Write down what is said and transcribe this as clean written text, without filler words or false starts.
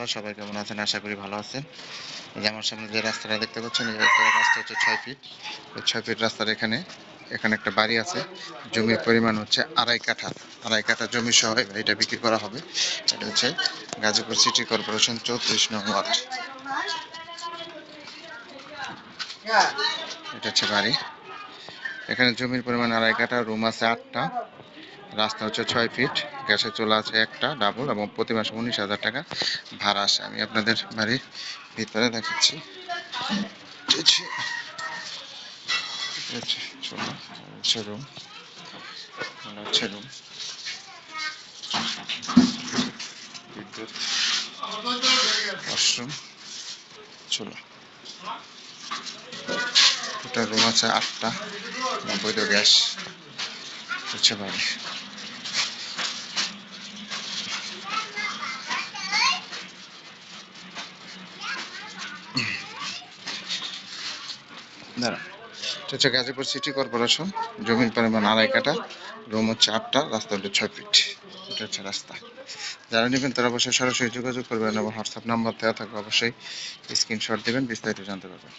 রহমতুল্লাহ। সবাই কেমন আছেন? আশা করি ভালো আছেন। এই যে আমার সামনে যে রাস্তাটা দেখতে পাচ্ছেন, এই রাস্তা হচ্ছে 6 ফিট। এই 6 ফিট রাস্তার এখানে একটা বাড়ি আছে। জমির পরিমাণ হচ্ছে 2.5 কাঠা। 2.5 কাঠা জমি সহ এটা বিক্রি করা হবে। এটা হচ্ছে গাজীপুর সিটি কর্পোরেশন 34 নং ওয়ার্ড। এটা হচ্ছে বাড়ি। এখানে জমির পরিমাণ 2.5 কাঠা, রুম আছে 8টা, রাস্তা হচ্ছে 6 ফিট, গ্যাসের চুলা আছে একটা ডাবল এবং প্রতি মাসে 19,000 টাকা ভাড়া আসে। আমি আপনাদের বাড়ির ভিতরে দেখাচ্ছি। রুম, বিদ্যুৎ, ওয়াশরুম, চুলা। টোটাল রুম আছে 8টা, বৈধ গ্যাস হচ্ছে বাড়ি। এটা হচ্ছে গাজীপুর সিটি কর্পোরেশন। জমির পরিমাণ 2.5 কাঠা, রুম হচ্ছে 8টা, রাস্তা হচ্ছে 6 ফিট। এটা হচ্ছে রাস্তা। যারা নেবেন তারা অবশ্যই সরাসরি যোগাযোগ করবেন এবং হোয়াটসঅ্যাপ নাম্বার দেওয়া থাকবে, অবশ্যই স্ক্রিনশট দেবেন, বিস্তারিত জানতে পারবেন।